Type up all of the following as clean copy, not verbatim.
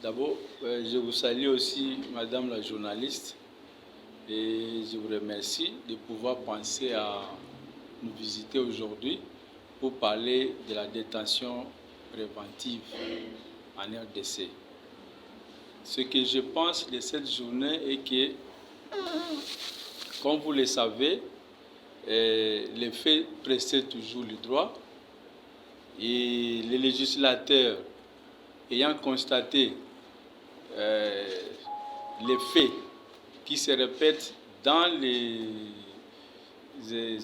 D'abord, je vous salue aussi, Madame la journaliste, et je vous remercie de pouvoir penser à nous visiter aujourd'hui pour parler de la détention préventive en RDC. Ce que je pense de cette journée est que, comme vous le savez, les faits précèdent toujours le droit et les législateurs ayant constaté les faits qui se répètent dans les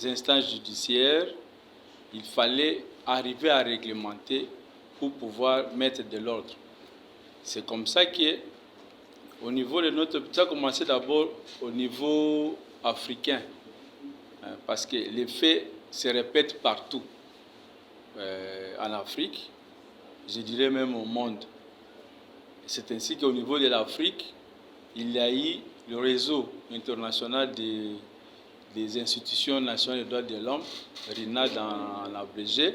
instances judiciaires, il fallait arriver à réglementer pour pouvoir mettre de l'ordre. C'est comme ça que, au niveau de notre... Ça a commencé d'abord au niveau africain, parce que les faits se répètent partout, en Afrique, je dirais même au monde. C'est ainsi qu'au niveau de l'Afrique, il y a eu le réseau international des institutions nationales des droits de l'homme, RINA dans l'abrégé,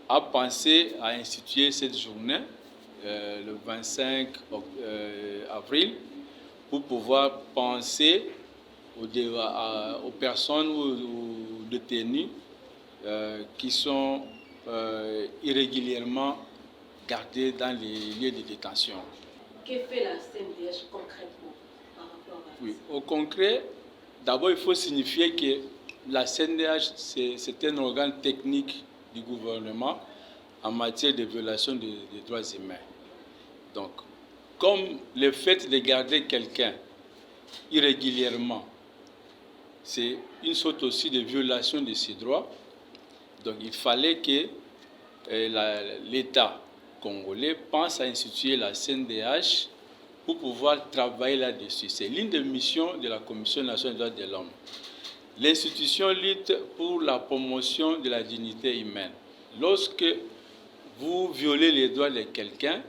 a pensé à instituer cette journée, le 25 avril, pour pouvoir penser aux personnes ou aux détenus qui sont irrégulièrement gardés dans les lieux de détention. Que fait la CNDH concrètement par rapport à ça? Oui, au concret, d'abord il faut signifier que la CNDH c'est un organe technique du gouvernement en matière de violation des droits humains. Donc, comme le fait de garder quelqu'un irrégulièrement, c'est une sorte aussi de violation de ses droits, donc il fallait que l'État congolais pense à instituer la CNDH pour pouvoir travailler là-dessus. C'est l'une des missions de la Commission nationale des droits de l'homme. L'institution lutte pour la promotion de la dignité humaine. Lorsque vous violez les droits de quelqu'un,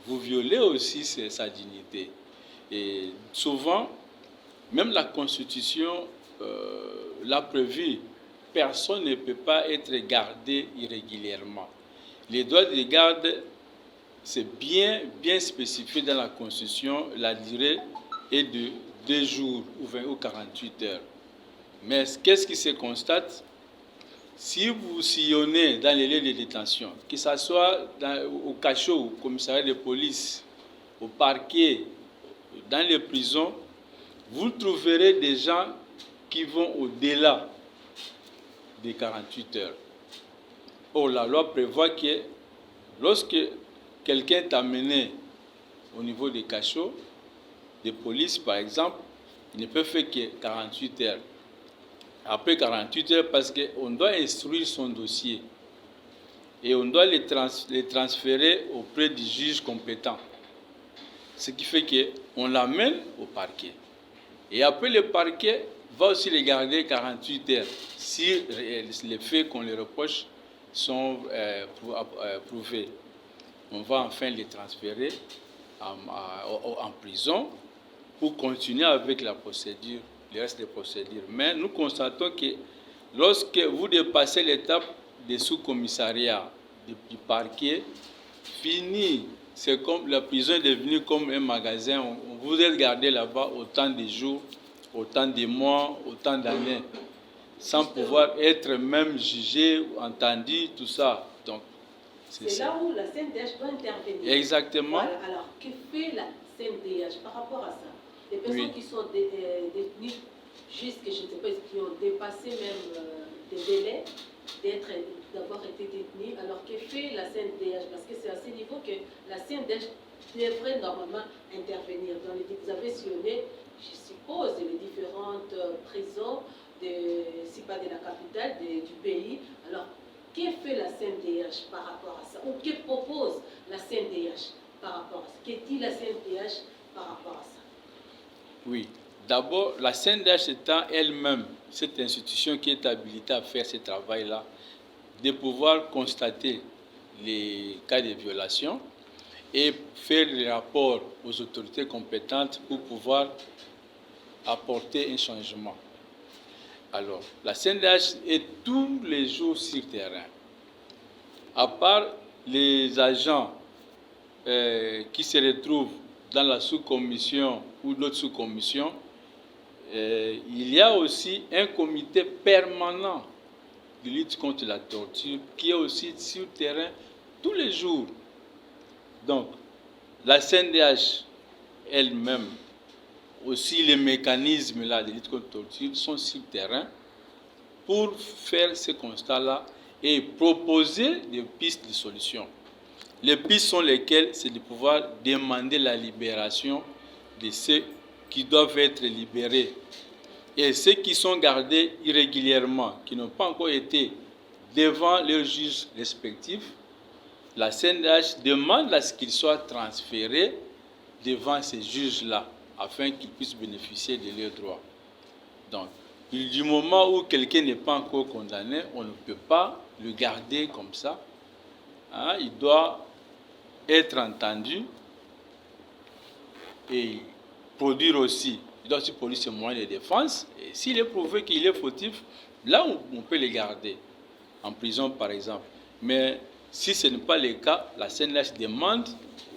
vous violez aussi sa dignité. Et souvent, même la Constitution l'a prévu, personne ne peut pas être gardé irrégulièrement. Les droits de garde, c'est bien spécifié dans la Constitution, la durée est de 2 jours ou 20 ou 48 heures. Mais qu'est-ce qui se constate? Si vous sillonnez dans les lieux de détention, que ce soit au cachot, au commissariat de police, au parquet, dans les prisons, vous trouverez des gens qui vont au-delà des 48 heures. Or, la loi prévoit que lorsque quelqu'un est amené au niveau des cachots, de police par exemple, il ne peut faire que 48 heures. Après 48 heures, parce qu'on doit instruire son dossier et on doit les transférer auprès du juge compétent. Ce qui fait qu'on l'amène au parquet. Et après, le parquet va aussi les garder 48 heures si les faits qu'on les reproche sont prouvés. On va enfin les transférer en prison pour continuer avec la procédure, le reste des procédures. Mais nous constatons que lorsque vous dépassez l'étape des sous-commissariats, du parquet, fini, c'est comme la prison est devenue comme un magasin. Vous êtes gardé là-bas autant de jours, autant de mois, autant d'années, sans pouvoir être même jugé, entendu, tout ça. Donc, c'est là où la CNDH doit intervenir. Exactement. Voilà. Alors, que fait la CNDH par rapport à ça? Les personnes qui sont détenues jusque, je ne sais pas, qui ont dépassé même des délais d'avoir été détenues. Alors, que fait la CNDH? Parce que c'est à ce niveau que la CNDH devrait normalement intervenir. Vous avez sillonné, je suppose, les différentes prisons, si pas de la capitale, du pays. Alors, que fait la CNDH par rapport à ça? Ou que propose la CNDH par rapport à ça? Que dit la CNDH par rapport à ça? Oui. D'abord, la CNDH étant elle-même cette institution qui est habilitée à faire ce travail-là, de pouvoir constater les cas de violation et faire les rapports aux autorités compétentes pour pouvoir apporter un changement. Alors, la CNDH est tous les jours sur terrain. À part les agents qui se retrouvent dans la sous-commission ou d'autres sous-commissions, il y a aussi un comité permanent de lutte contre la torture qui est aussi sur le terrain tous les jours. Donc, la CNDH elle-même, aussi les mécanismes là de lutte contre la torture sont sur le terrain pour faire ce constat-là et proposer des pistes de solutions. Les pistes sont lesquelles? C'est de pouvoir demander la libération de ceux qui doivent être libérés. Et ceux qui sont gardés irrégulièrement, qui n'ont pas encore été devant leurs juges respectifs, la CNDH demande à ce qu'ils soient transférés devant ces juges-là, afin qu'ils puissent bénéficier de leurs droits. Donc, du moment où quelqu'un n'est pas encore condamné, on ne peut pas le garder comme ça. Hein, il doit être entendu et produire aussi. Il doit aussi produire ses moyens de défense. Et s'il est prouvé qu'il est fautif, là, on peut le garder en prison, par exemple. Mais si ce n'est pas le cas, la CNDH demande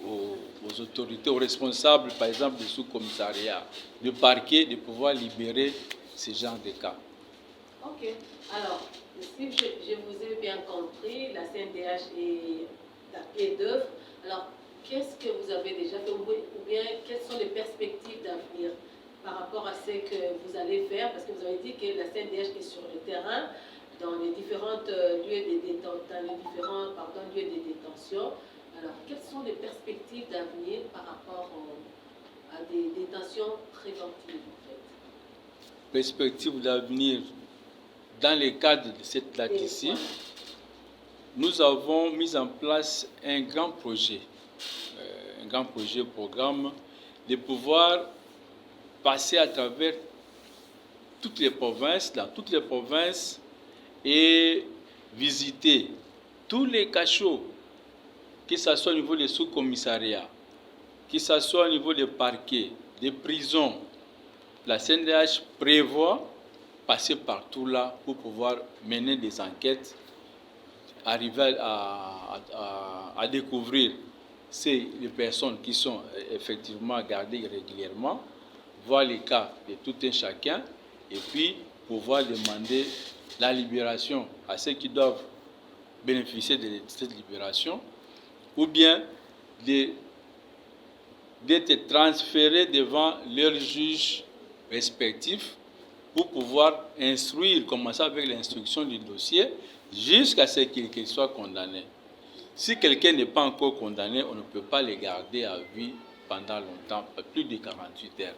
aux autorités, aux responsables, par exemple, du sous-commissariat, du parquet, de pouvoir libérer ce genre de cas. Ok. Alors, si je vous ai bien compris, la CNDH est à pied d'œuvre. Alors, qu'est-ce que vous avez déjà fait ou bien quelles sont les perspectives d'avenir par rapport à ce que vous allez faire? Parce que vous avez dit que la CNDH est sur le terrain, dans les différents lieux de détention. Alors, quelles sont les perspectives d'avenir par rapport à des détentions préventives, en fait? Perspectives d'avenir, dans le cadre de cette date ici, nous avons mis en place un grand projet, programme, de pouvoir passer à travers toutes les provinces, dans toutes les provinces, et visiter tous les cachots, que ce soit au niveau des sous-commissariats, que ce soit au niveau des parquets, des prisons. La CNDH prévoit passer partout là pour pouvoir mener des enquêtes, arriver à découvrir les personnes qui sont effectivement gardées régulièrement, voir les cas de tout un chacun et puis pouvoir demander la libération à ceux qui doivent bénéficier de cette libération ou bien d'être transférés devant leurs juges respectifs pour pouvoir instruire, commencer avec l'instruction du dossier jusqu'à ce qu'il soit condamné. Si quelqu'un n'est pas encore condamné, on ne peut pas le garder à vie pendant longtemps, plus de 48 heures.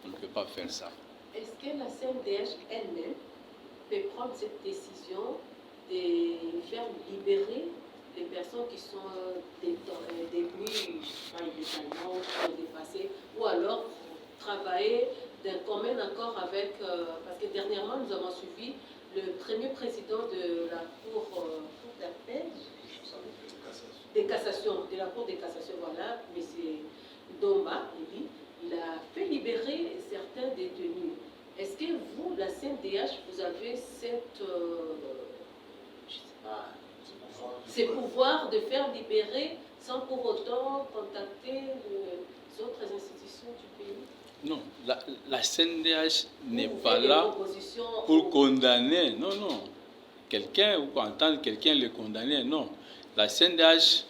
On ne peut pas faire ça. Est-ce que la CNDH elle-même peut prendre cette décision de faire libérer les personnes qui sont détenues par illégalement ou dépassées, ou alors travailler d'un commun accord avec, parce que dernièrement nous avons suivi le premier président de la Cour d'appel, de la Cour de cassation, voilà, M. Domba, lui, il a fait libérer certains détenus. Est-ce que vous, la CNDH, vous avez ces pouvoirs de faire libérer sans pour autant contacter les autres institutions du pays? Non, la CNDH n'est pas là pour condamner, non. Quelqu'un, ou entendre quelqu'un le condamner, non. La CNDH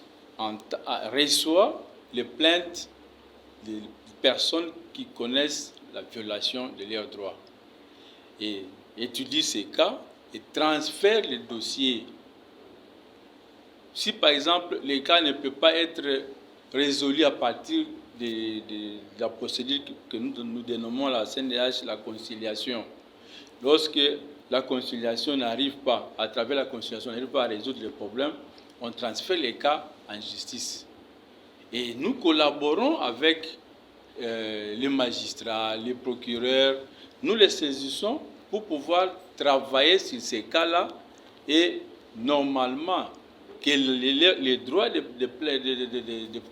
reçoit les plaintes des personnes qui connaissent la violation de leurs droits et étudie ces cas et transfère les dossiers. Si par exemple le cas ne peut pas être résolu à partir de la procédure que nous dénommons la CNDH, la conciliation, lorsque la conciliation n'arrive pas, à travers la conciliation, n'arrive pas à résoudre les problèmes, on transfère les cas en justice. Et nous collaborons avec les magistrats, les procureurs, nous les saisissons pour pouvoir travailler sur ces cas-là et normalement que les droits des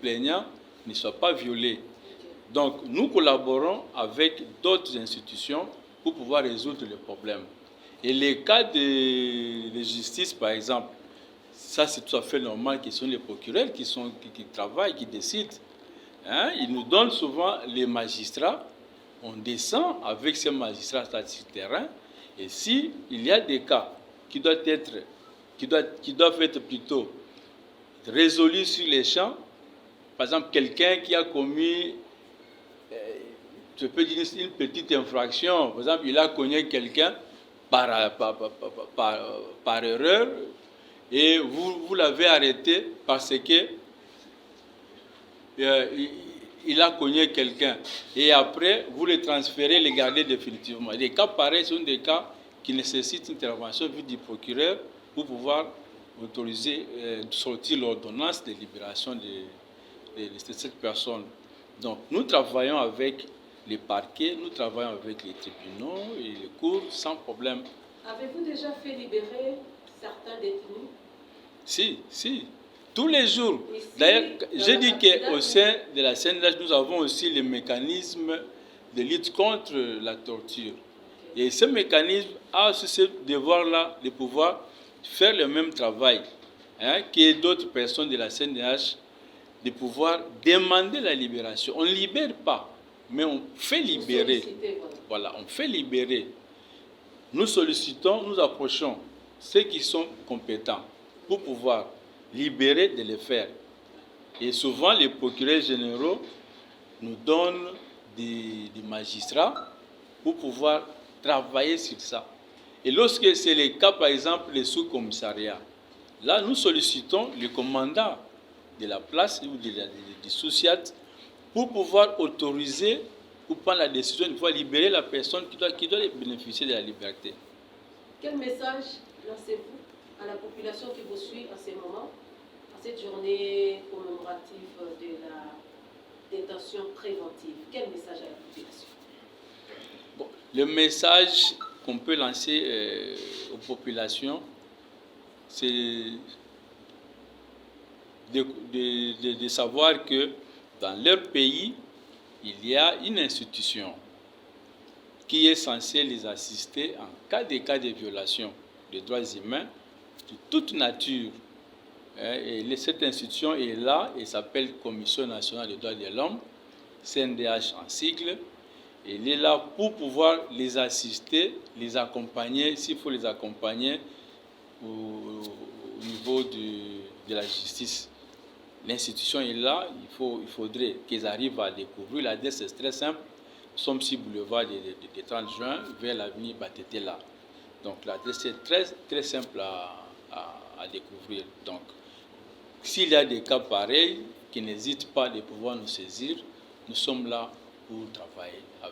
plaignants ne soient pas violés. Donc nous collaborons avec d'autres institutions pour pouvoir résoudre les problèmes. Et les cas de justice, par exemple, Ça, c'est tout à fait normal que ce sont les procureurs qui travaillent, qui décident. Hein? Ils nous donnent souvent les magistrats. On descend avec ces magistrats sur le terrain. Et s'il y a des cas qui doivent être plutôt résolus sur les champs, par exemple, quelqu'un qui a commis, je peux dire une petite infraction, par exemple, il a cogné quelqu'un par erreur, et vous l'avez arrêté parce que il a cogné quelqu'un. Et après, vous le transférez, le gardez définitivement. Les cas pareils sont des cas qui nécessitent une intervention vue du procureur pour pouvoir autoriser, sortir l'ordonnance de libération de cette personne. Donc, nous travaillons avec les parquets, nous travaillons avec les tribunaux et les cours sans problème. Avez-vous déjà fait libérer certains détenus? Si. Tous les jours. D'ailleurs, j'ai dit qu'au sein de la CNDH, nous avons aussi le mécanisme de lutte contre la torture. Et ce mécanisme a aussi ce devoir-là de pouvoir faire le même travail que d'autres personnes de la CNDH, de pouvoir demander la libération. On ne libère pas, mais on fait libérer. Voilà, on fait libérer. Nous sollicitons, nous approchons ceux qui sont compétents pour pouvoir libérer, de les faire. Et souvent, les procureurs généraux nous donnent des magistrats pour pouvoir travailler sur ça. Et lorsque c'est le cas, par exemple, les sous-commissariats, là, nous sollicitons le commandant de la place ou du sous-siat pour pouvoir autoriser ou prendre la décision de pouvoir libérer la personne qui doit bénéficier de la liberté. Quel message lancez-vous à la population qui vous suit à ces moments, à cette journée commémorative de la détention préventive? Quel message à la population? Bon, le message qu'on peut lancer aux populations, c'est de savoir que dans leur pays, il y a une institution qui est censée les assister en cas de violation des droits humains de toute nature. Et cette institution est là et s'appelle Commission nationale des droits de l'homme, CNDH en sigle. Elle est là pour pouvoir les assister, les accompagner, s'il faut les accompagner au niveau de la justice. L'institution est là, il faudrait qu'ils arrivent à découvrir. L'adresse est très simple. Nous sommes sur le boulevard de 30 juin vers l'avenue Batetela. Donc l'adresse est très, très simple à découvrir. Donc, s'il y a des cas pareils, qu'ils n'hésitent pas de pouvoir nous saisir, nous sommes là pour travailler avec.